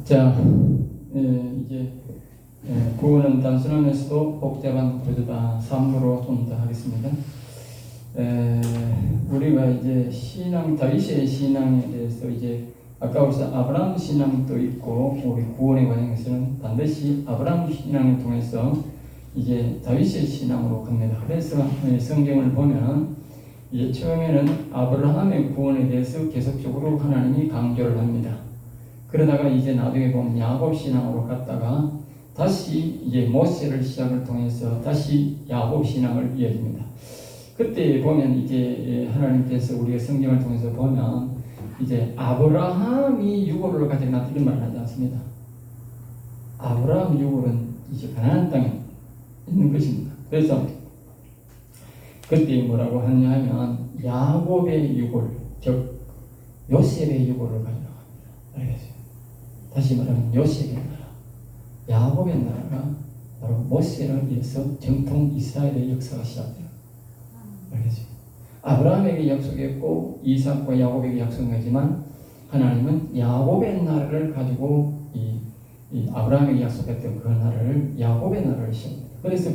자, 이제 구원은 단순하면서도 복잡한 구조다. 3부로 좀 더 하겠습니다. 우리가 이제 신앙, 다윗의 신앙에 대해서 이제 아까 우리가 아브라함 신앙도 있고 우리 구원의 과정에서는 반드시 아브라함 신앙을 통해서 이제 다윗의 신앙으로 갑니다. 그래서 성경을 보면 이제 처음에는 아브라함의 구원에 대해서 계속적으로 하나님이 강조를 합니다. 그러다가 이제 나중에 보면 야곱 신앙으로 갔다가 다시 이제 모세를 시작을 통해서 다시 야곱 신앙을 이어집니다. 그때 보면 이제 하나님께서 우리가 성경을 통해서 보면 이제 아브라함이 유골을 가져갔다 이런 말을 하지 않습니다. 아브라함 유골은 이제 가나안 땅에 있는 것입니다. 그래서 그때 뭐라고 하느냐 하면 야곱의 유골, 즉 요셉의 유골을 가져갑니다. 알겠어요? 다시 말하면 요셉의 나라, 야곱의 나라가 바로 모세를 위해서 정통 이스라엘의 역사가 시작돼요. 알겠어요? 아브라함에게 약속했고 이삭과 야곱에게 약속하지만 하나님은 야곱의 나라를 가지고 이 아브라함에게 약속했던 그 나라를 야곱의 나라를 시작합니다. 그래서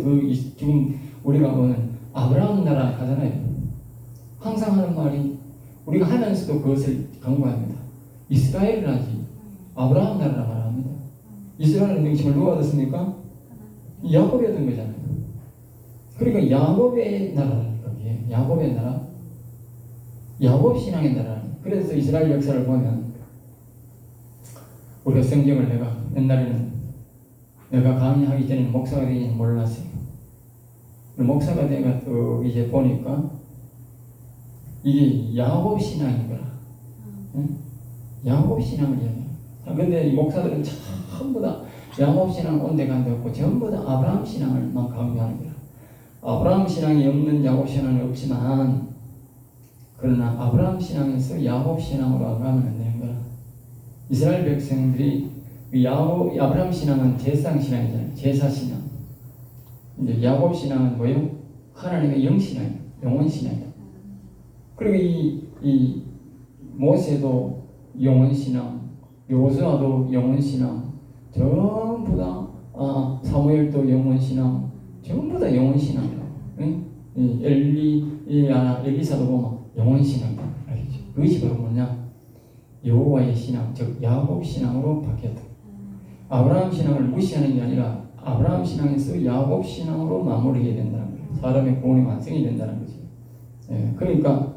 지금 우리가 보는 아브라함 나라 하잖아요. 항상 하는 말이 우리가 하면서도 그것을 강조합니다. 이스라엘을 하지 아브라함 나라라 말합니다. 이스라엘의 명칭을 누가 얻었습니까? 야곱이 얻은 거잖아요. 그러니까 야곱의 나라라니까 그게 야곱의 나라, 야곱 신앙의 나라. 그래서 이스라엘 역사를 보면 우리가 성경을 옛날에는 내가 강의하기 전에 목사가 되기는 몰랐어요. 목사가 돼가 또 이제 보니까 이게 야곱 신앙인 거라. 응? 야곱 신앙을 얘기해요. 근데 이 목사들은 전부 다 야곱 신앙 온데 간데 없고 전부 다 아브라함 신앙을만 강조하는 거야. 아브라함 신앙이 없는 야곱 신앙은 없지만 그러나 아브라함 신앙에서 야곱 신앙으로 가면 안 되는 거야. 이스라엘 백성들이 아브라함 신앙은 제상 신앙이잖아요. 제사 신앙. 이제 야곱 신앙은 뭐예요? 하나님의 영 신앙이에요. 영원 신앙이에요. 그리고 이 모세도 영원 신앙, 요수아도 영원 신앙, 전부 다 사무엘도 영원 신앙, 전부 다 영원 신앙이에요. 응? 엘리사도 보면 영원 신앙이에요. 알겠죠? 그것이 바로 뭐냐? 여호와의 신앙, 즉 야곱 신앙으로 바뀌었다. 아브라함 신앙을 무시하는 게 아니라 아브라함 신앙에서 야곱 신앙으로 마무리게 된다는 거예요. 사람의 구원이 완성이 된다는 거죠. 그러니까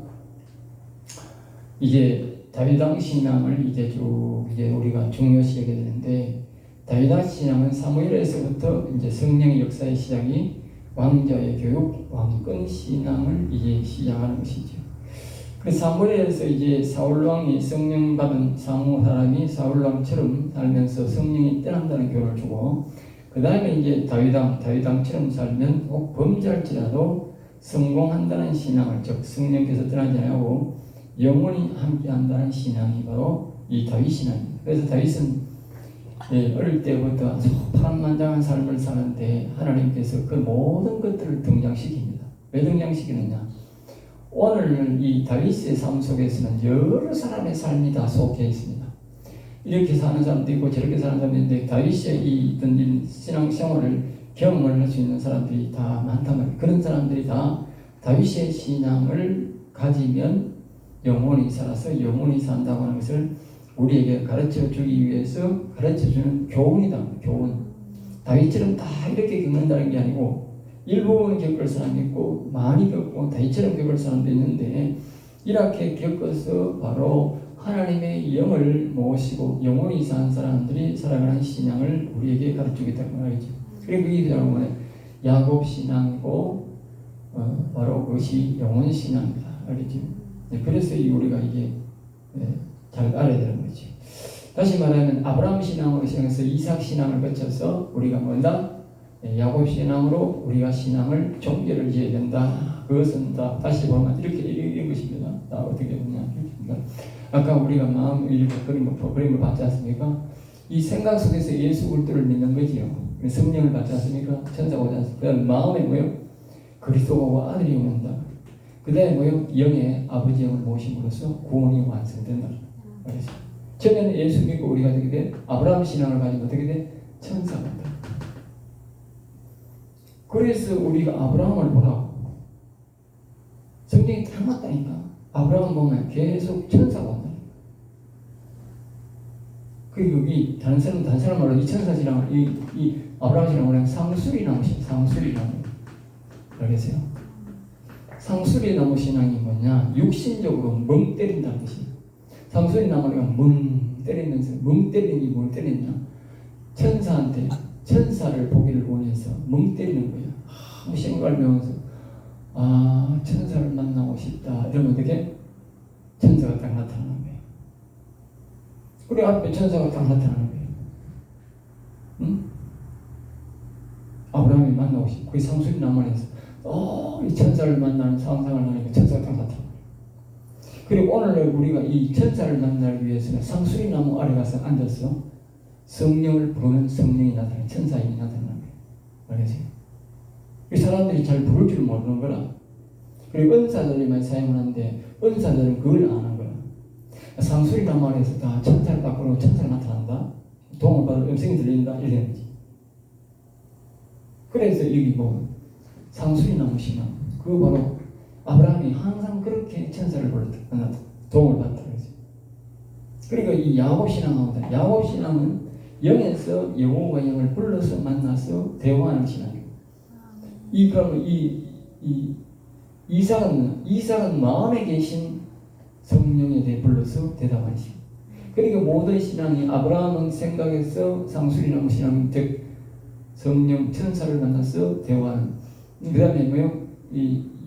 이제 다윗왕 신앙을 이제 우리가 중요시 여겨야 되는데 다윗왕 신앙은 사무엘에서부터 이제 성령의 역사의 시작이 왕자의 교육, 왕권 신앙을 이제 시작하는 것이죠. 그 사무엘에서 이제 사울왕이 성령 받은 사람이 사울왕처럼 살면서 성령이 떠난다는 교훈을 주고 그 다음에 이제 다윗왕처럼 살면 꼭 범죄할지라도 성공한다는 신앙을, 즉 성령께서 떠나지 않고 영원히 함께한다는 신앙이 바로 이 다윗 신앙입니다. 그래서 다윗은 어릴 때부터 아주 파란만장한 삶을 사는데 하나님께서 그 모든 것들을 등장시킵니다. 왜 등장시키느냐? 오늘 이 다윗의 삶 속에서는 여러 사람의 삶이 다 속해 있습니다. 이렇게 사는 사람도 있고 저렇게 사는 사람도 있는데 다윗의 이 신앙생활을 경험을 할 수 있는 사람들이 다 많단 말이에요. 그런 사람들이 다 다윗의 신앙을 가지면 영원히 살아서 영원히 산다고 하는 것을 우리에게 가르쳐 주기 위해서 가르쳐 주는 교훈이다. 교훈. 다윗처럼 다 이렇게 겪는다는 게 아니고 일부분 겪을 사람이 있고 많이 겪고 다윗처럼 겪을 사람도 있는데 이렇게 겪어서 바로 하나님의 영을 모시고 영원히 산 사람들이 살아가는 신앙을 우리에게 가르치겠다고 말이죠. 그리고 이게 바로 야곱 신앙이고 바로 그것이 영원 신앙이다. 알겠죠? 그래서 우리가 이게 잘 알아야 되는 거죠. 다시 말하면 아브라함 신앙으로 시작해서 이삭 신앙을 거쳐서 우리가 뭔가 야곱 신앙으로 우리가 신앙을 종교를 지어야 된다. 그것은 다 다시 보면 이렇게 이런 것입니다. 다 어떻게 보냐 이렇게입니다. 아까 우리가 마음 이렇게 그림을 봤지 않습니까? 이 생각 속에서 예수 그리스도를 믿는 거지요. 성령을 받지 않습니까? 천사가 오지 않습니까? 그다음 마음에 뭐요? 그리스도가 아들이 온다. 그 다음에 뭐요? 영의 아버지 영을 모심으로써 구원이 완성된다. 그래서 처음에는 예수 믿고 우리가 어떻게 돼? 아브라함 신앙을 가지고 어떻게 돼? 천사가 돼. 그래서 우리가 아브라함을 보라고. 성경이 딱 맞다니까. 아브라함 보면 계속 천사가 온다. 그리고 이 다른 사람 말로 이 천사 신앙을 이 아브라함 신앙을 상수리 나무 신앙, 상수리 나무. 알겠어요? 상수리 나무 신앙이 뭐냐? 육신적으로 멍 때린다는 뜻이에요. 상수리 나무가 멍 때리면서 멍 때리는 게 뭘 때리냐? 천사한테 천사를 보기를 원해서 멍 때리는 거예요. 신과를 배우면서 천사를 만나고 싶다. 이러면 어떻게? 천사가 딱 나타나는 거예요. 우리 앞에 천사가 딱 나타나는 거예요. 응? 아브라함이 만나고 싶고 그 상수리 나무에서 이 천사를 만나는 상상을 하니까 천사가 딱 나타나는 거예요. 그리고 오늘날 우리가 이 천사를 만나기 위해서는 상수리 나무 아래 가서 앉아서 성령을 부르는 성령이 나타나는 천사임이 나타나는 거예요. 알겠어요? 이 사람들이 잘 부를 줄 모르는 거라. 그리고 은사들만 사용하는데 은사들은 그걸 아는 거야. 상수리 나무 아래에서 다 천사를 딱 부르고 천사가 나타난다. 도움을 받을 음성이 들린다. 이런 거지. 그래서 여기 상수리 나무 신앙. 그거 바로 아브라함이 항상 그렇게 천사를 불렀다. 도움을 받다. 그리고 이 야곱 신앙하고는 야곱 신앙은 영에서 여호와 영을 불러서 만나서 대화하는 신앙이에요. 그러면 이삭은 마음에 계신 성령에 대해 불러서 대답하는 신앙. 그러니까 모든 신앙이 아브라함은 생각에서 상수리나무 신앙, 즉 성령 천사를 만나서 대화하는. 그 다음에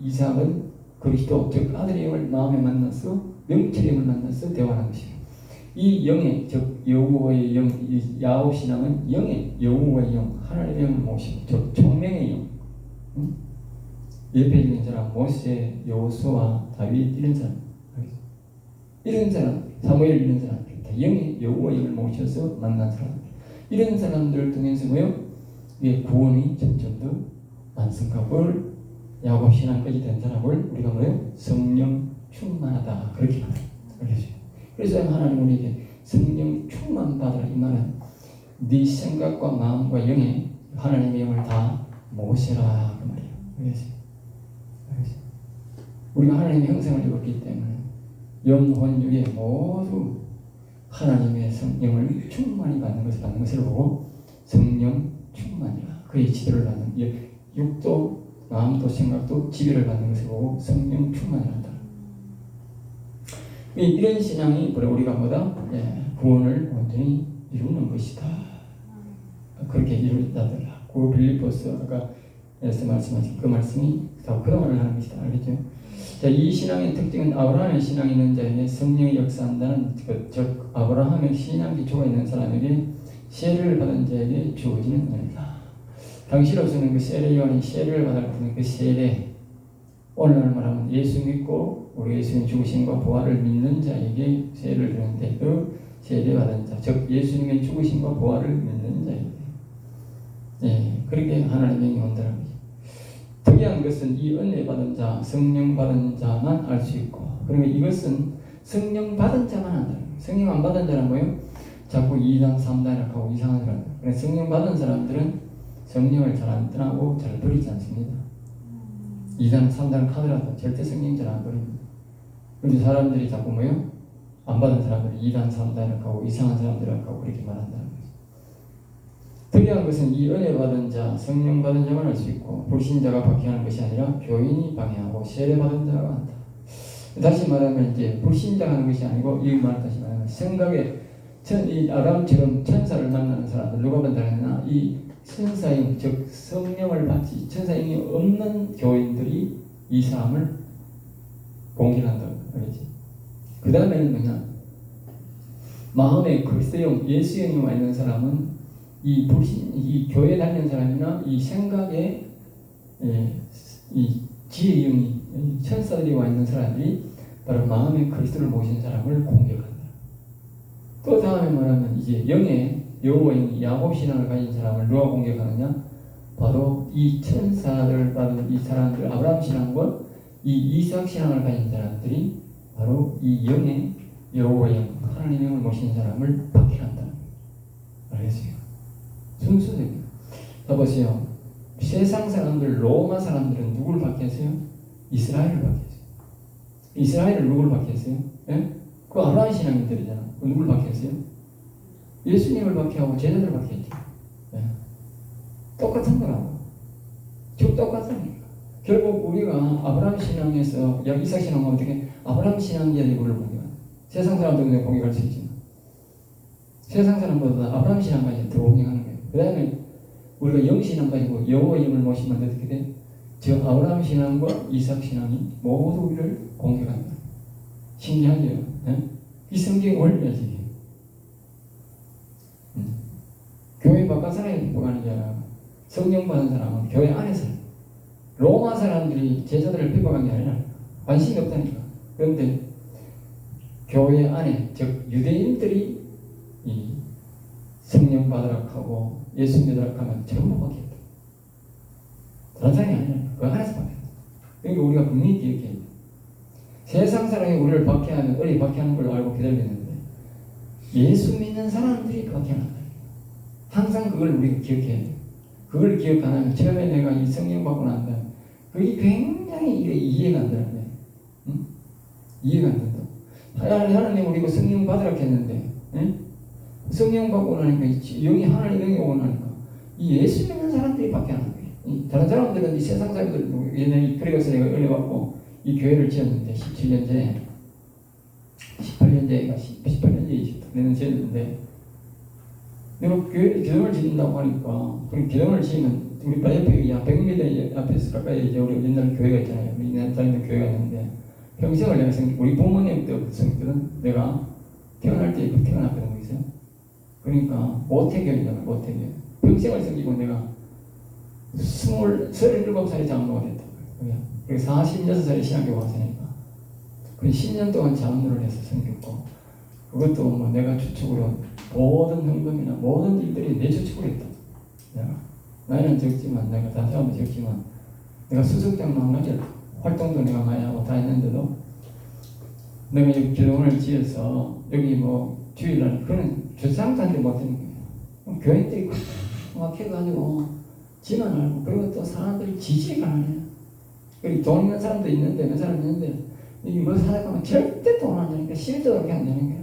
이삭은 그리스도, 즉 아들의 영을 마음에 만나서 명철의 영을 만나서 대화하는 것이에요. 이 영의, 즉 여호와의 영, 이 야곱 신앙은 영의 여호와의 영, 하나님의 영을 모시고, 즉 총명의 영. 옆에 있는 사람 모세, 여호수아, 다윗 이런 사람, 이런 사람, 사무엘 이런 사람, 다 영의 여호와의 영을 모셔서 만난 사람. 이런 사람들을 통해서 구원이 점점 더 완성하고 야곱 신앙까지 된 사람을 우리가 성령 충만하다 그렇게 말해요. 그래서 하나님 우리에게 성령 충만 받으라 이 말은 네 생각과 마음과 영에 하나님의 영을 다 모시라 그 말이에요. 알겠어요? 우리가 하나님의 형상을 입었기 때문에 영혼 육에 모두 하나님의 성령을 충만히 받는 것을 보고 성령 충만이라 그의 지도를 받는 육도 마음도 생각도 지배를 받는 것을 보고 성령 충만이란다. 이런 신앙이 우리가 구원을 완전히 이루는 것이다. 그렇게 이루다더라. 그 빌립보서 아까에서 말씀하신 그 말씀이 다 그 말을 하는 것이다. 알겠죠? 자, 이 신앙의 특징은 아브라함의 신앙이 있는 자에게 성령이 역사한다는 즉 아브라함의 신앙 기초가 있는 사람에게 세례를 받은 자에게 주어지는 은혜다. 당시로서는 그 세례 요한이 세례를 받았던 그 세례, 오늘날 말하면 예수 믿고 우리 예수님 죽으심과 부활을 믿는 자에게 세례를 드리는데 그 세례 받은 자, 즉 예수님의 죽으심과 부활을 믿는 자에게 그렇게 하나님의 영이 온다는 거죠. 특이한 것은 이 은혜 받은 자, 성령 받은 자만 알 수 있고, 그리고 이것은 성령 받은 자만 한다는 거예요. 성령 안 받은 자는 뭐예요? 자꾸 2단, 3단이라고 하고 이상한 사람. 그래서 성령 받은 사람들은 성령을 잘 안 떠나고 잘 버리지 않습니다. 2단, 3단 카드라도 절대 성령 잘 안 버립니다. 근데 사람들이 자꾸 안 받은 사람들이 2단, 3단을 하고 이상한 사람들을 하고 그렇게 말한다는 거죠. 특이한 것은 이 은혜 받은 자, 성령 받은 자만 할 수 있고 불신자가 박해하는 것이 아니라 교인이 방해하고 세례 받은 자가 한다. 다시 말하면 불신자가 하는 것이 아니고 이 말을 다시 말하면 생각에 이 아담처럼 천사를 만나는 사람들 누가 만나느냐 이 천사영 즉 성령을 받지 천사영이 없는 교인들이 이 사람을 공격한다고 그러지. 그 다음에는 마음에 그리스도영 예수영이 와 있는 사람은 이 교회 다니는 사람이나 이 생각에 이 지혜영이 천사들이 와 있는 사람이 바로 마음에 그리스도를 모신 사람을 공격한다. 또 다음에 말하면 영의 여호와의 야곱 신앙을 가진 사람을 누가 공격하느냐? 바로 이 천사를 받은 이 사람들 아브라함 신앙과 이 이삭 신앙을 가진 사람들이 바로 이 영의 여호와의 하나님의 영을 모신 사람을 박해한다. 알겠어요? 순수적이에요. 자 보세요. 세상 사람들, 로마 사람들은 누구를 박해했어요? 이스라엘을 박해했어요. 이스라엘을 누구를 박해했어요? 예? 그 아브라함 신앙인들이잖아. 누구를 박해했어요? 예수님을 박해하고 제자들을 박해했죠. 예? 똑같은 거라고. 즉 똑같다니까. 결국 우리가 아브라함 신앙에서 이삭 신앙은 어떻게 아브라함 신앙자들이 우리를 공격한다. 세상 사람들은 공격할 수 있지만 세상 사람보다 아브라함 신앙까지 더 공격하는 거예요. 그 다음에 우리가 영신앙 가지고 여호와의 영을 모시면 어떻게 돼? 저 아브라함 신앙과 이삭 신앙이 모두 우리를 공격한다. 신기하죠? 네? 이 성경 원리지. 교회 바깥 사람이 비판하는 게 아니라 성령 받은 사람은 교회 안에서 로마 사람들이 제자들을 비판한 게 아니라 관심이 없다니까. 그런데 교회 안에 즉 유대인들이 이 성령 받으라 하고 예수 믿으라 하면 전부 바뀌었다. 다른 사람이 아니라 그 안에서 바뀌었다. 그러니까 우리가 분명히 기억해야 돼. 세상 사람이 우리를 박해하는 박해하는 걸 알고 기다리는데 예수 믿는 사람들이 박해하는 거예요. 항상 그걸 우리가 기억해야 돼. 그걸 기억 안 하면 처음에 내가 이 성령 받고 난 다음에 그게 굉장히 이해가 안 되는데, 응? 이해가 안 된다. 하나님 우리가 성령 받으라 했는데, 응? 성령 받고 나니까 영이 하나님 영이 오고 나니까 이 예수 믿는 사람들이 박해하는 거예요. 다른 사람들은 이 세상 사람들 옛날에 그래서 내가 은혜 받고 이 교회를 지었는데 17년째 18년째가 18년째 내는 지었는데 내가 교회를 기둥을 짓는다고 하니까 그럼 기둥을 지으면 우리 바 옆에 100m 앞에서 가까이 이제 우리 옛날 교회가 있잖아요. 우리 옛날 다니는 교회가 있는데 평생을 내가 우리 부모님 때부터 성들은 내가 태어날 때 태어났거든 거기서. 그러니까 모태교회잖아. 모태교회. 평생을 섬기고 내가 37살에 장로가 됐다. 그리고 46살에 신학교 왔으니까 그 10년 동안 장로를 해서 섬겼고 그것도 뭐 내가 추측으로 모든 헌금이나 모든 일들이 내 추측으로 했다. 나이는 적지만 내가 다 하면 적지만 내가 수석장로 한 활동도 내가 많이 하고 다 했는데도 내가 여기 기둥을 지어서 여기 뭐 주일날 그런 주상한테 못 되는 거예요. 교인들이 막 해가지고 지만 알고 그리고 또 사람들이 지지가 안 해요. 여기 돈 있는 사람도 있는데 몇 사람 있는데 이거 사다가면 절대 돈 안 되니까 실도 그렇게 안 되는 거야.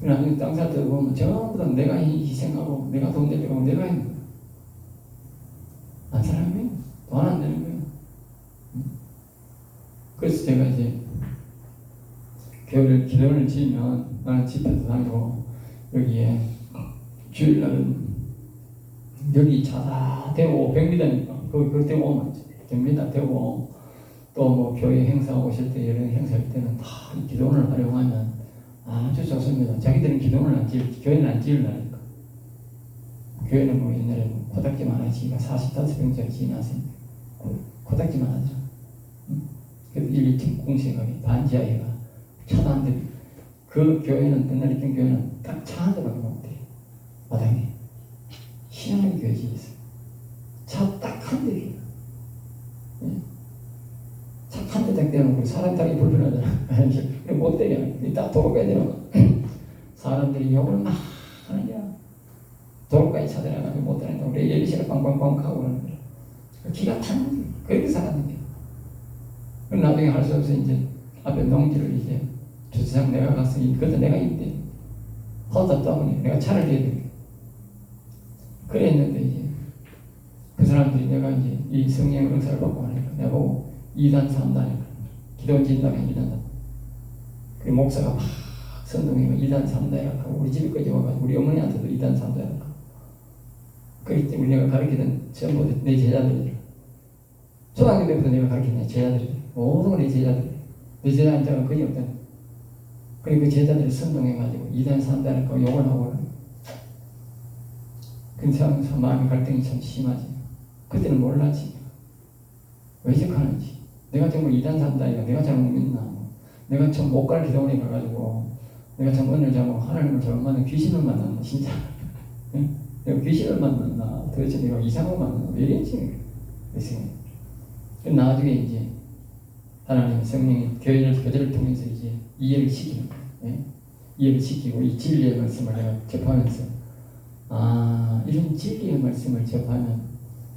나중에 땅 살 때 보면 전부 다 내가 희생하고 내가 돈 내려고 내가 했는 거야. 안 사람이 돈 안 되는 거야. 그래서 제가 이제 교회를 기도를 지으면 나는 집회도 다니고 여기에 주일날은 여기 차다 대고 100m니까 그걸 대고 오면 됩니다. 대고 또 뭐 교회 행사 오실 때 이런 행사할 때는 다 기도원을 활용하면 아주 좋습니다. 자기들은 기도원을 안 지을 교회는 안 지으려니까 교회는 뭐 옛날에 코닥지만 하시니까 45평짜리 지어놨으니까 코닥지만 하죠. 그래서 1, 2층 공식하게 반지하에가 차도 안 되고 그 교회는 옛날에 있던 교회는 딱 차 한 대밖에 못 돼요. 마당에 희한한 교회 지었어요. 차 딱 한 대예요. 차 한 대 딱 대놓고 사람 타기 불편하잖아. 못 때려. 딱 도로가야 되는 거. 사람들이 욕을 막 하는 거야. 도로까지 차들어가지고 못 다닌다. 우리 예리시를 빵빵빵 하고 그러는 거야. 기가 타는 거야. 그렇게 살았는 거야. 그럼 나중에 할 수 없어 이제 앞에 농지를 이제 주차장 내가 갔으니 그것도 내가 있대. 허다 떠보니 내가 차를 대야 돼. 그래 했는데 이제 그 사람들이 내가 이제 이 성령 은사를 받고 하니까 내가 보고 2단 3단이니까 기도 진다면 2단 3단. 그 목사가 막 선동이면 2단 3단이라고 하고 우리 집에까지 와가지고 우리 어머니한테도 2단 3단이라고 하고 그때 우리 내가 가르치던 전부 내 제자들이라 초등학교 때부터 내가 가르친 내 제자들이 모든 건 내 제자들이 내 제자한테는 거의 없다. 그리고 그 제자들이 선동해가지고 2단 3단을 하고 욕을 하고 근데 참 마음의 갈등이 참 심하지. 그때는 몰랐지. 왜 이렇게하는지. 내가 정말 2단 3단이가 내가 잘못 믿나. 내가 참 못 갈 기도원에 가가지고 내가 참 은혜를 잡고 하나님을 잘못 만나 귀신을 만났나 진짜. 내가 귀신을 만났나 도대체 내가 이상을 만났나 왜 이랬지. 그래서 나중에 이제 하나님 성령이 교회를 통해서 이제 이해를 시키는 거예요. 예? 이해를 시키고 이 진리의 말씀을 내가 접하면서 이런 진리의 말씀을 접하면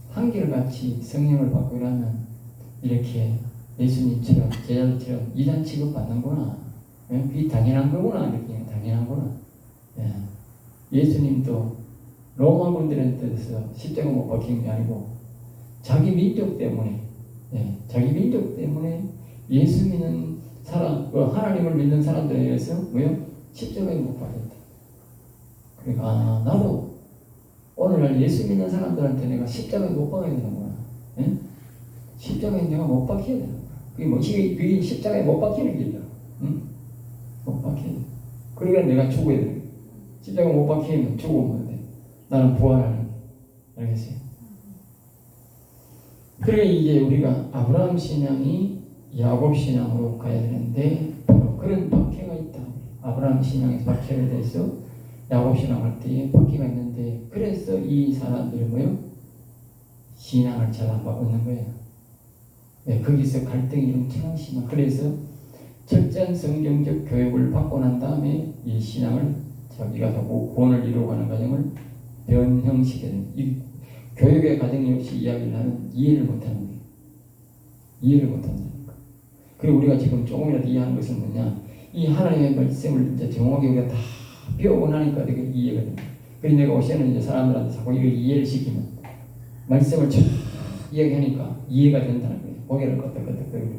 한결같이 성령을 받고 이러면 이렇게 예수님처럼 제자들처럼 이단 취급받는구나. 예? 그게 당연한 거구나. 이렇게 당연한구나. 예. 예수님도 로마 군대한테서 십자가 못 박힌 게 아니고 자기 민족 때문에 자기 민족 때문에 예수 믿는 사람, 하나님을 믿는 사람들에 의해서 뭐요? 십자가에 못 박혔다. 그러니까 나도 오늘날 예수 믿는 사람들한테 내가 십자가에 못 박아야 되는구나. 예? 십자가에 내가 못 박혀야 되는구나. 그게 뭐 그게 십자가에 못 박히는 길이야. 응? 못 박혀야 돼. 그러니까 내가 죽어야 돼. 십자가 못 박히면 죽으면 돼. 나는 부활하는 게. 알겠어요? 그러니까 이제 우리가 아브라함 신앙이 야곱 신앙으로 가야 되는데 바로 그런 박해가 있다. 아브라함 신앙에서 박해를 돼서 야곱 신앙할 때에 박해가 있는데 그래서 이 사람들이 뭐요? 신앙을 잘 안 받고 있는 거예요. 네, 거기서 갈등이 엄청난 신앙. 그래서 철저한 성경적 교육을 받고 난 다음에 이 신앙을 자기가 하고 구원을 이루어가는 과정을 변형시키는 이 교육의 과정이 없이 이야기를 하면 이해를 못하는 거예요. 이해를 못한다니까. 그리고 우리가 지금 조금이라도 이해하는 것은 뭐냐? 이 하나님의 말씀을 이제 정확하게 우리가 다 배우고 나니까 되게 이해가 됩니다. 그래서 내가 오시는 이제 사람들한테 자꾸 이걸 이해를 시키면 말씀을 쫙 이야기하니까 이해가 된다는 거예요. 고개를 끄덕끄덕거리고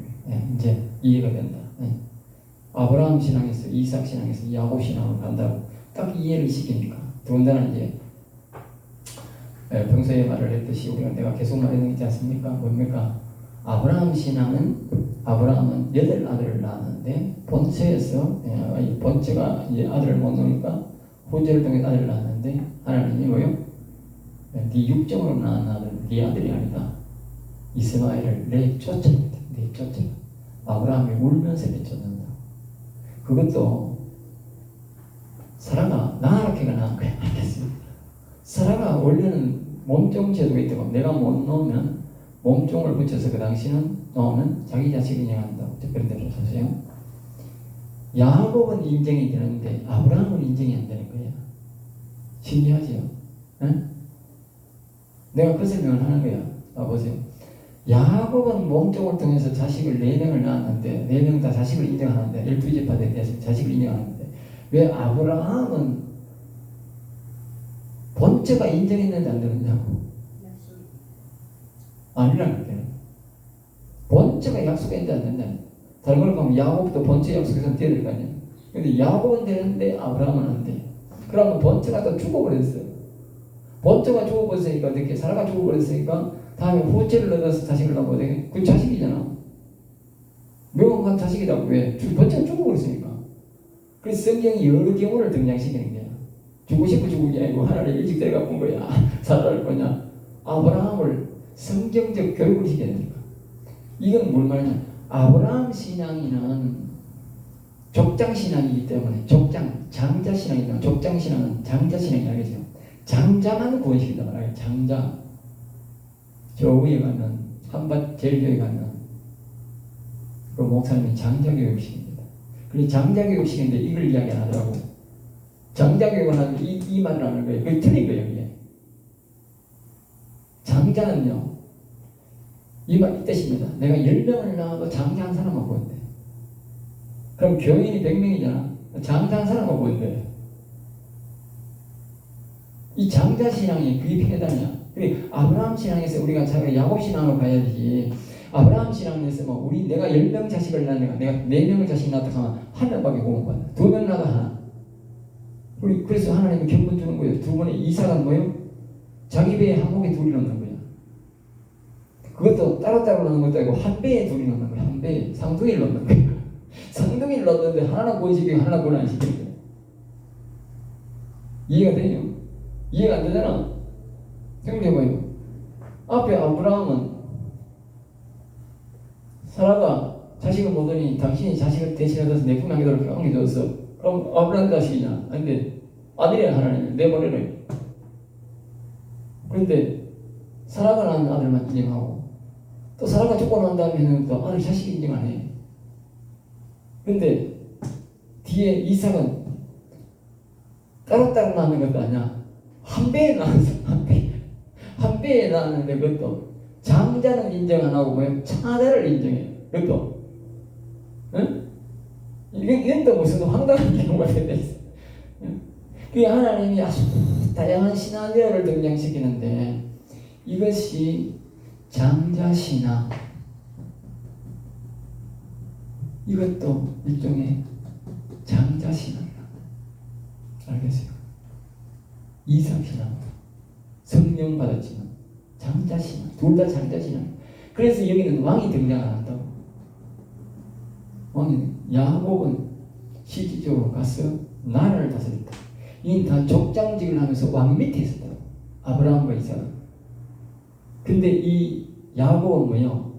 이제 이해가 된다. 아브라함 신앙에서 이삭 신앙에서 야곱 신앙을 간다고 딱 이해를 시키니까 더군다나 이제 평소에 말을 했듯이 우리가 내가 계속 말하는 게 있지 않습니까? 뭡니까? 아브라함 신앙은 아브라함은 8아들을 낳았는데 본처에서 본처가 이제 아들을 못 놓으니까 후처를 통해 아들을 낳았는데 하나님이 뭐요? 네 육정으로 낳은 아들, 네 아들이 아니다. 이스마엘을 내쫓아낸다. 내쫓아. 아브라함이 울면서 내쫓는다. 그것도 사라가 나아라케가 낳은 거야. 알겠습니다. 사라가 원래는 몸종 제도가 있다고 내가 못 놓으면 몸종을 붙여서 그 당시는 놓으면 자기 자식이 인정한다고 그런 대로 하세요. 야곱은 인정이 되는데 아브라함은 인정이 안 되는 거예요. 신기하죠? 응? 내가 그 설명을 하는 거야. 보세요. 야곱은 몸종을 통해서 자식을 4명을 낳았는데 4명 다 자식을 인정하는데 12지파들에 대해서 자식을 인정하는데 왜 아브라함은 본처가 인정했는데 안 되느냐고. 아니라는 거예요. 본처가 약속했는데 안 된다. 다른 걸로 보면 야곱도 본처 약속해서 돼야 될 거 아니에요. 근데 야곱은 되는데 아브라함은 안 돼. 그러면 본처가 또 죽어버렸어요. 본처가 죽어버렸으니까 어떻게 사라가 죽어버렸으니까 다음에 후처를 얻어서 자식을 낳고 되게 그 자식이잖아. 명확한 자식이라고. 왜? 본처가 죽어버렸으니까. 그래서 성경이 여러 경우를 등장시키는 거야. 죽고 싶어 죽은 게 아니고 하나님 일찍 데려가 본 거야. 살아날 거냐? 아브라함을 성경적 교육을 시켜야 되니까. 이건 뭘 말하냐? 아브라함 신앙이는 족장 신앙이기 때문에 장자 신앙이다. 족장 신앙은 장자 신앙이 아니죠. 장자만 구원시킨다 말이에요. 장자. 저 위에 가면 한밭 제일교회 가면 그 목사님이 장자 교육을 시킵니다. 그래서 장자 교육을 시키는데 이걸 이야기 안 하더라고. 장자 교육을 하면 이 말을 하는 거예요. 그게 틀린 거예요. 이게. 장자는요. 이 뜻입니다. 내가 10명을 낳아도 장자 한 사람만 보는데. 그럼 교인이 100명이잖아. 장자 한 사람만 보는데. 이 장자 신앙이 그게 필요하다냐. 그래 아브라함 신앙에서 우리가 야곱 신앙으로 가야 되지. 아브라함 신앙에서 뭐 내가 10명 자식을 낳으니까 내가 4명을 자식 낳다 하면 한 명밖에 구원받아. 2명 낳아 하나. 그래서 하나님이 경분 주는 거예요. 2번에 이삭은 뭐예요? 자기 배에 한 목에 둘이 넣는 거야. 그것도 따로따로 넣는 것도 아니고 한 배에 둘이 넣는 거야. 한 배에 쌍둥이를 넣는 거야. 쌍둥이를 넣는데 하나는 구원시키고 하나는 구원 안 시키는 거야. 이해가 돼요? 이해가 안 되잖아. 생각해봐요. 앞에 아브라함은 사라가 자식을 못 얻으니 당신이 자식을 대신 얻어서 내 품에 안겨줬어. 그럼 아브라함 자식이냐? 근데 아들이 하나님 내버려요. 그런데 사라가 낳은 아들만 인정하고 또 사라가 죽고 난 다음에는 또 아들 자식 인정 안 해. 그런데 뒤에 이삭은 따로따로 나는 것도 아니야. 한 배에 나왔어. 한 배에 나왔는데 그것도 장자는 인정 안 하고 뭐야? 차자를 인정해. 그것도 응? 이건 또 무슨 황당한 경우가 되어 있어. 그게 하나님이 아주 다양한 시나리오를 등장시키는데 이것이 장자신앙, 이것도 일종의 장자신앙이다. 알겠어요? 이삭신앙, 성령 받았지만 장자신앙, 둘 다 장자신앙. 그래서 여기는 왕이 등장 안 한다고. 왕이 야곱은 실질적으로 가서 나라를 다스렸다. 이는 다 족장직을 하면서 왕 밑에 있었다고. 아브라함과 이삭은. 근데 이 야곱은 뭐요?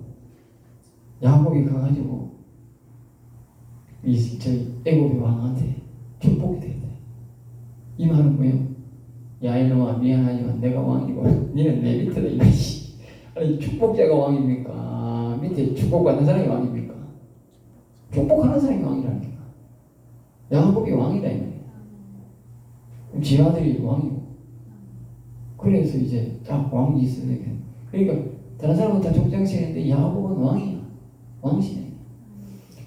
야곱이 가가지고 저희 애굽의 왕한테 축복이 되었다. 이 말은 뭐요? 야 이놈아 미안하지만 내가 왕이고 니는 내 밑에다 이거지. 아니 축복자가 왕입니까? 밑에 축복받는 사람이 왕입니까? 축복하는 사람이 왕이라니까. 야곱이 왕이다 이 말이야. 그럼 지 아들이 왕이고. 그래서 이제 딱 왕이 있어야 되겠네. 그러니까 다른 사람은 다 족장신인데 야곱은 왕이야. 왕신이야.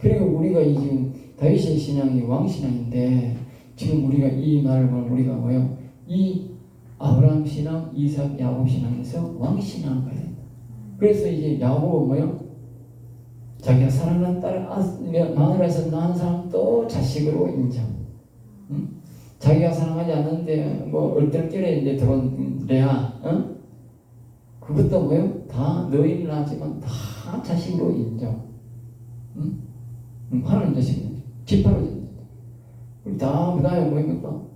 그리고 우리가 이 지금 다윗의 신앙이 왕신앙인데 지금 우리가 이 말을 보면 우리가 뭐요? 이 아브라함 신앙, 이삭, 야곱 신앙에서 왕신앙을 가야 된다. 그래서 이제 야곱은 뭐요? 자기가 사랑하는 딸 마누라에서 낳은 사람 또 자식으로 인정. 응? 자기가 사랑하지 않는데 뭐 얼떨결에 이제 들어온 레아, 응? 그것도 뭐요? 다 너희는 나지만 다 자식으로 인정. 응? 하나님 자식은 지파로 인정. 다 그다음에 뭐입니까?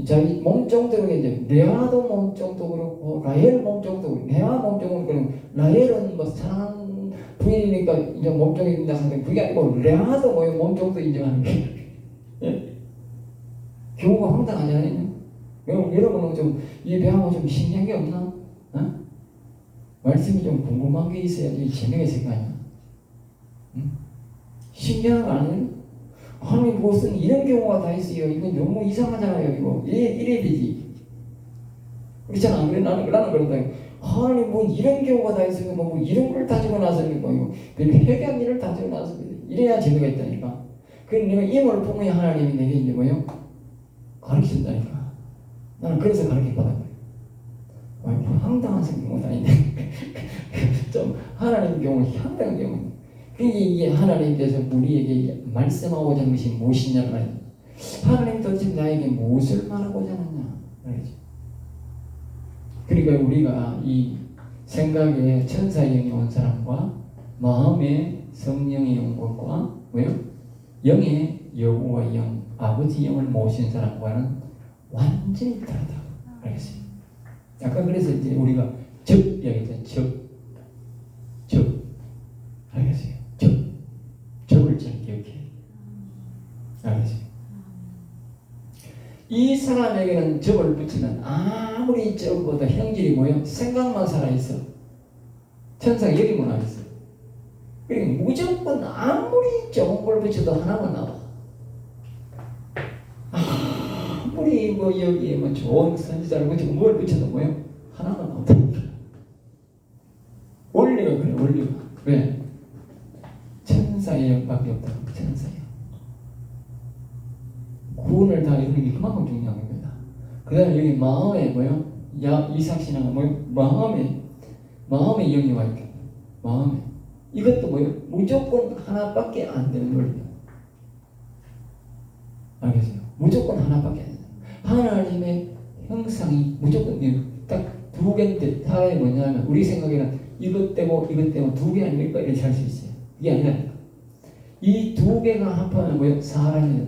자기 몸종도 이제 레아도 몸종도 그렇고 라헬 몸종도 그렇고 레아 몸종도 그렇고 라헬은 뭐 사랑하는 부인이니까 이제 몸종이 된다 하는데 그게 아니고 레아도 뭐 몸종도 인정하는 게 예? 경우가 황당하지 않아요? 여러분은 좀 이 배하고 좀 신기한 게 없나? 어? 말씀이 좀 궁금한 게 있어야지 재미가 있을 거 아니야? 응? 신기한 거 아니에요? 하나님 무슨 이런 경우가 다 있어요. 이건 너무 이상하잖아요. 이거 이래 되지. 그렇잖아. 그래 나는 그런다. 하나님 뭐 이런 경우가 다 있어요. 뭐 이런 걸 다지고 나서 뭐 이거 회개한 일을 다지고 나서 이래야 재미가 있다니까. 그럼 내가 임을 품어야 하나님이 내게 이제 뭐요? 가르친다니까. 나는 그래서 가르쳐 받았거든. 황당한 경우가 아닌데 좀 하나님 경우 황당한 경우. 이게 하나님께서 우리에게 말씀하고자 하는 것이 무엇이냐는 말이에요. 하나님 도대체 나에게 무엇을 말하고자 하느냐 말이죠. 그러니까 우리가 이 생각에 천사의 영이 온 사람과 마음에 성령이 온 것과 뭐요? 영의 여호와 영, 아버지 영을 모신 사람과는 완전히 다르다. 알겠어요? 아까 그래서 이제 우리가 적 얘기했잖아요. 적. 알겠어요? 적을 잘 기억해. 알겠어요? 이 사람에게는 적을 붙이면 아무리 적보다 형질이 뭐예요? 생각만 살아있어. 천사가 여기 문화 있어. 그러니까 무조건 아무리 적은 걸 붙여도 하나만 나와. 아무리 뭐 여기에 뭐 좋은 선지자를 붙이고 뭘 붙여도 뭐예요? 하나만 나온다. 원리가 그래, 원리가. 왜? 천사의 영밖에 없다고. 천사의 영. 구원을 다 이루는 게 그만큼 중요한 겁니다. 그 다음에 여기 마음에 뭐요? 이삭신앙은 뭐요? 마음에 영이 와 있겠다. 마음에. 이것도 뭐요? 무조건 하나밖에 안 되는 논리다. 알겠어요? 무조건 하나밖에 안 된다. 하나님의 형상이 무조건 딱 두 개인데 사람이 뭐냐면 우리 생각에는 이것 떼고 두 개 아닙니까? 이렇게 할 수 있어요. 이게 아니라니까. 이 두 개가 합하면 뭐예요? 사람이에요.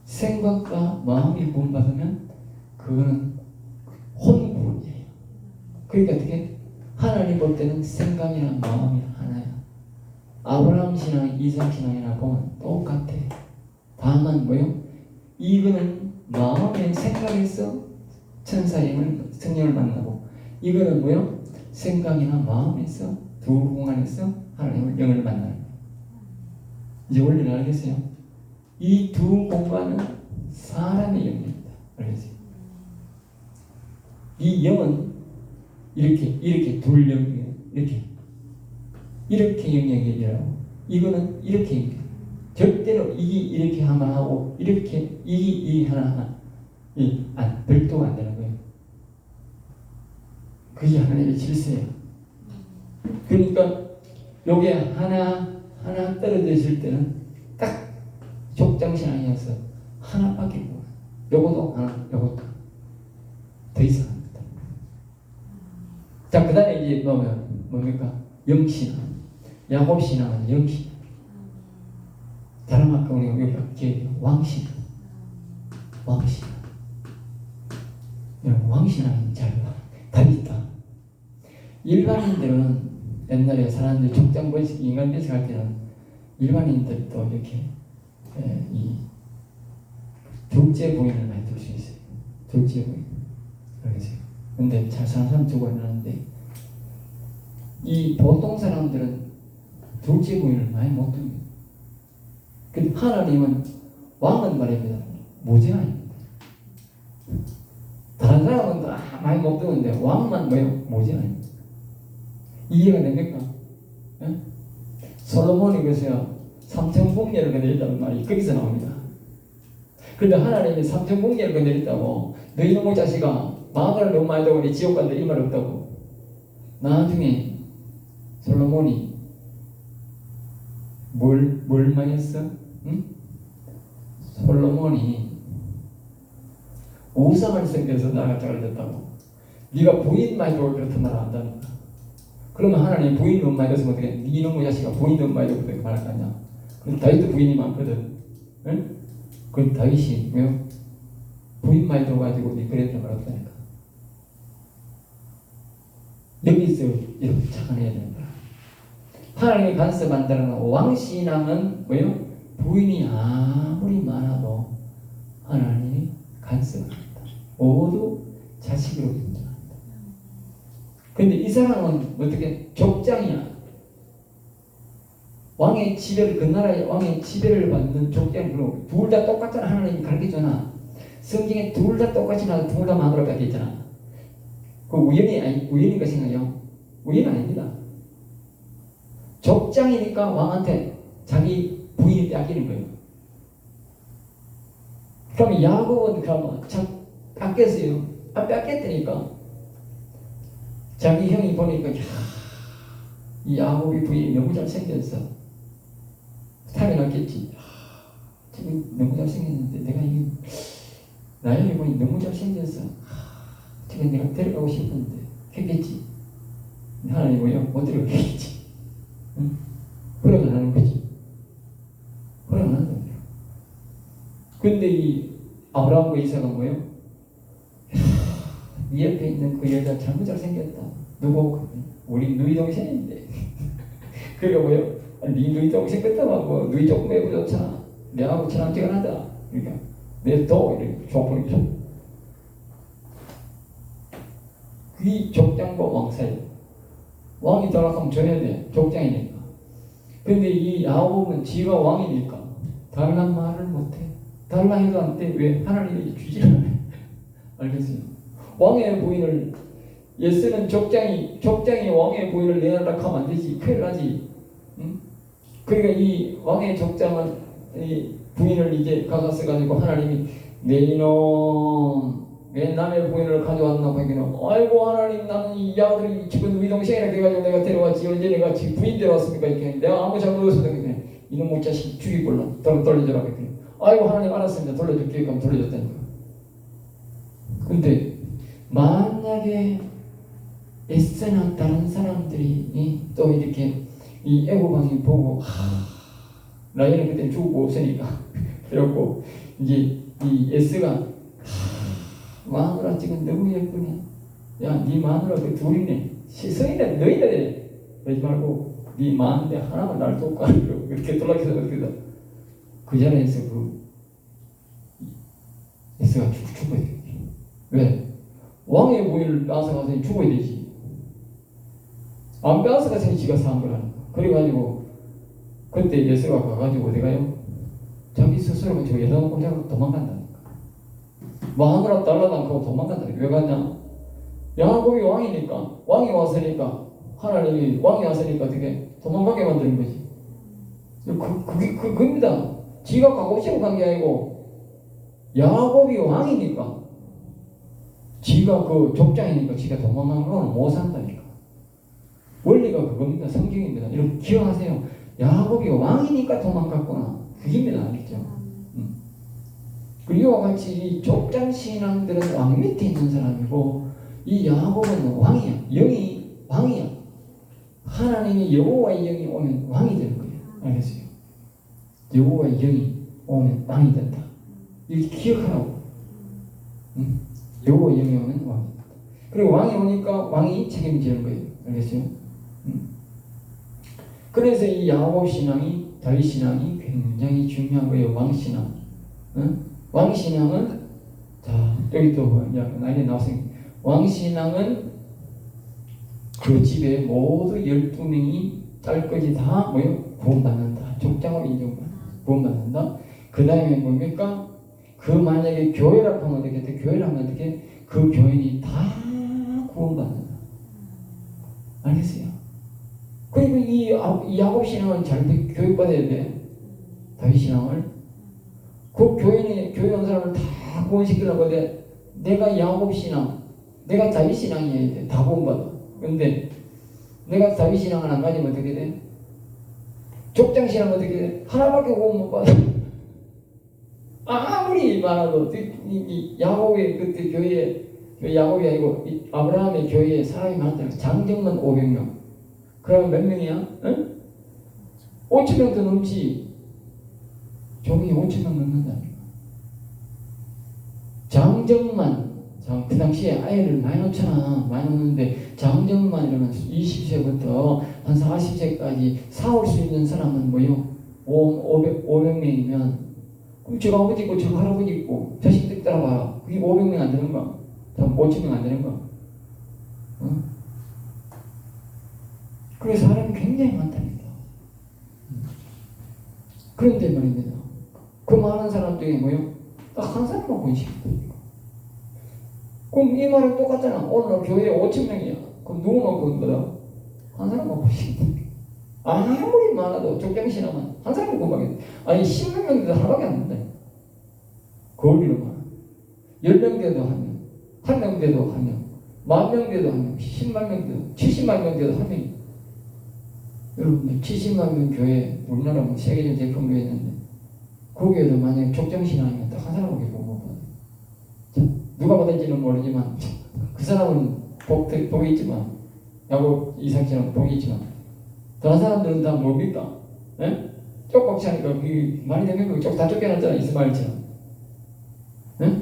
생각과 마음이 구원받으면 그거는 혼구원이에요. 그러니까 어떻게? 하나님 볼 때는 생각이나 마음이 하나야. 아브라함 신앙, 이삭 신앙이나 보면 똑같아. 다만 뭐예요? 이거는 마음의 생각에서 천사의 성령을 만나고 이거는 뭐예요? 생각이나 마음에서 두 공간에서 하나님을 영을 만나는 거예요. 이제 원리를 알겠어요? 이 두 공간은 사람의 영역입니다. 알겠어요? 이 영은 이렇게 둘 영역이에요. 이렇게 영역이라고. 이거는 이렇게 영역. 절대로 이 이렇게 하나 하고 이렇게 이 하나 별도가 안 되는 거예요. 그게 하나님의 질서예요. 그러니까 요게 하나 떨어져 있을 때는 딱 족장신앙이어서 하나밖에 못. 요것도 하나, 요것도 더 이상 합니다. 자, 그 다음에 이제 보면 뭡니까? 영신앙. 야곱신앙은 영신앙. 다른 아까 우리가 여기 왕신앙. 왕신앙이 잘 답이 있다. 일반인들은 옛날에 사람들이 족장 번식, 인간 번식할 때는 일반인들도 이렇게 이 둘째 부인을 많이 둘 수 있어요. 둘째 부인. 알겠어요? 근데 잘 사는 사람 두고 있는데 이 보통 사람들은 둘째 부인을 많이 못 둡니다. 근데 하나님은 왕은 말입니다. 모재아입니다. 다른 사람은 다 많이 못 두는데 왕만 뭐예요? 모재아입니다. 이해가 됩니까? 예? 솔로몬이 그래서요 삼천궁녀를 거느린다는 말이 거기서 나옵니다. 그런데 하나님이 삼천궁녀를 거느린다고 너희 놈의 자식아 마음을 너무 많이 두고 지옥 간다 이 말 없다고. 나중에 솔로몬이 뭘 많이 했어? 응? 솔로몬이 우상을 섬겨서 나라가 잘렸다고. 네가 부인 많이 두고 그렇단 말 안다니까. 그러면 하나님 부인 너무 많이 뒀으면 어떻게 네 놈의 자식아 부인 너무 많이 두고 그렇게 말할 거 아니야. 그럼 다윗도 부인이 많거든. 응? 그럼 다윗이 왜요? 부인 많이 둬가지고 네 그랬단 말 없다니까. 여기서 이렇게 착안해야 되는 거야. 하나님이 간섭한다는 왕신앙은 뭐예요? 부인이 아무리 많아도 하나님이 간섭합니다. 모두 자식으로 인정합니다. 근데 이 사람은 어떻게 족장이야. 왕의 지배를 그 나라의 왕의 지배를 받는 족장으로 둘 다 똑같잖아. 하나님이 가르쳐주나. 성경에 둘 다 똑같이 나도 둘 다 마누라 같아 있잖아. 그 우연인가 생각해요? 우연 아닙니다. 족장이니까 왕한테 자기 부인이 빼앗기는 거예요. 그럼 야곱은 그러면 참 뺏겼어요. 뺏겼다니까. 자기 형이 보니까 이 야곱이 부인이 너무 잘생겼어. 탐이 났겠지. 지금 너무 잘생겼는데 내가 이 나연이 보니 너무 잘생겼어. 지금 내가 데려가고 싶은데 했겠지. 하나님 뭐요? 못 데려가겠지. 응? 허락을 하는 거지. 허락을 하는 거예요. 근데 이 아브라함과 이삭은 뭐예요? 이 옆에 있는 그 여자 참 잘생겼다. 누구? 우리 누이 동생인데. 그러니까 뭐예요? 네 누이 동생 같다만 뭐 누이 조금 매고 좋잖아. 내하고 친한지간하다. 그러니까 내도 이렇게 조건이죠. 이 족장과 왕 사이. 왕이 돌아가면 줘야 돼. 족장이니까. 근데 이 야곱은 지가 왕이니까 달란 말을 못해. 달라 해도 안 돼. 왜? 하나님이 주지를 않아요. 알겠어요? 왕의 부인을 예스는 족장이 왕의 부인을 내놓으라 하면 안 되지. 큰일 나지. 응? 그러니까 이 왕의 족장은 이 부인을 이제 가져서 가지고 하나님이 내 이놈 왜 남의 부인을 가져왔나 하기는 아이고 하나님 나는 이 아들이 지금 우리 동생이라 해가지고 내가 데려왔지 언제 내가 지금 부인 데려왔습니까 이렇게 내가 아무 잘못 없었던 게 이놈의 자식 죽이볼라 돌려줘라 그랬더니 아이고 하나님 알았습니다 돌려줄게 그럼 돌려줬다니까. 근데 만약에 에스나 다른 사람들이 또 이렇게 이 애고방이 보고 라이언은 그때 죽고 없으니까 그래갖고 이제 이 에스가 마누라 지금 너무 예쁘냐? 야, 네 마누라 그 둘이네. 시성이네, 너희네. 그러지 말고 네 마누라 하나만 날 돕고 이렇게 돌아가서 그러거든. 그 자리에서 그 에스가 죽어야 돼. 왜? 왕의 부인을 빼앗아가서 죽어야 되지. 안 빼앗아가서 지가 사는 거라니까. 그래가지고 그때 예수가 가가지고 어디 가요? 자기 스스로가 저 여덟 꼼짝 도망간다니까. 마누라 달라당하고 도망간다니까. 왜 갔냐? 야곱이 왕이니까, 왕이 왔으니까, 하나님이 왕이 왔으니까 어떻게 도망가게 만드는 거지. 그겁니다. 지가 가고 싶어 간 게 아니고 야곱이 왕이니까, 지가 그 족장이니까 지가 도망간 거는 못 산다니까. 원리가 그겁니다. 성경입니다. 이렇게 기억하세요. 야곱이 왕이니까 도망갔구나. 그겁니다. 알겠죠? 그리고 이와 같이 이 족장 신앙들은 왕 밑에 있는 사람이고, 이 야곱은 왕이야. 영이 왕이야. 하나님이 여호와의 영이 오면 왕이 되는 거예요. 알겠어요? 여호와의 영이 오면 왕이 된다. 이렇게 기억하라고. 여호와의 영이 오면 왕이 된다. 그리고 왕이 오니까 왕이 책임지는 거예요. 알겠어요? 그래서 이 야곱 신앙이, 다윗 신앙이 굉장히 중요한 거예요. 왕 신앙. 왕 신앙은, 자, 여기 또 나이 나왔으니까, 왕 신앙은 그 집에 모두 12명이 딸까지 다 뭐요? 구원받는다. 족장으로 인정받는다. 구원받는다. 그 다음에 뭡니까? 그 만약에 교회라고 하면 어떻게 돼? 교회를 하면 어떻게? 그 교인이 다 구원받는다. 알겠어요? 그리고 이 야곱 신앙은 잘 교육받아야 돼. 다윗 신앙을. 그 교회 온 사람을 다 구원시키려고 돼. 내가 야곱 신앙, 내가 다윗 신앙이어야 돼. 다 구원받아. 근데 내가 다윗 신앙을 안 가지면 어떻게 돼? 족장 신앙은 어떻게 돼? 하나밖에 구원 못 받아. 아무리 많아도 이 야곱의 그때 교회에, 야곱이 아니고 아브라함의 교회에 사람이 많다. 장정만 500명. 그러면 몇 명이야? 응? 5,000명도 넘지. 종이 5,000명 넘는다니까. 장정만, 그 당시에 아이를 많이 놓잖아. 많이 놓는데 장정만 이러면 20세부터 한 40세까지 사올 수 있는 사람은 뭐요? 500명이면 그럼 저 아버지 있고 저 할아버지 있고 자식들 따라봐라. 그게 500명 안 되는가? 5,000명 안 되는가? 그래서 사람이 굉장히 많답니다. 그런데 말입니다. 그 많은 사람 중에 뭐요? 딱 한 사람만 구원시켰다니까. 그럼 이 말은 똑같잖아. 오늘 교회에 5,000명이야. 그럼 누구만 구원받아? 한 사람만 구원시켰다니까. 아무리 많아도 족장신앙은 한 사람만 구원받겠다. 아니 10명 돼도 하나밖에 안 된다. 그 원리로 말하. 10명 돼도 한 명, 1명 돼도 한 명, 10,000명 돼도 한 명, 10만 명 돼도, 70만 명 돼도 한 명이. 여러분들 70만 명 교회, 우리나라 뭐 세계적인 제일 큰 교회 있는데 거기에도 만약에 족장신앙이면 딱 한 사람밖에 못 받아요. 누가 받을지는 모르지만 그 사람은 복이 있지만, 야곱 이삭처럼 복이 있지만 다른 사람들은 다 뭡니까? 예? 쪽박치 하니까 많이 되면 다 쫓겨났잖아. 이스마엘처럼. 예?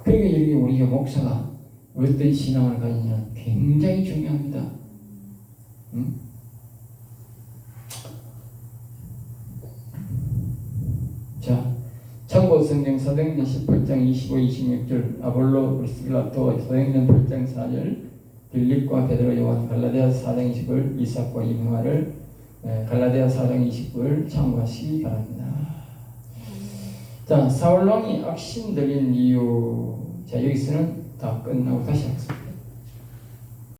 그러니까 여기 우리가 목사가 어떤 신앙을 가지냐 굉장히 중요합니다. 응? 자, 참고 성경 사도행전 18장 25, 26절, 아볼로, 브리스길라토, 사도행전 8장 4절, 빌립과 베드로, 요한, 갈라디아 4장 20절, 이삭과 이므마를 갈라디아 4장 20절 참고하시기 바랍니다. 자, 사울왕이 악신 들린 이유. 자, 여기서는 다 끝나고 다시 학습.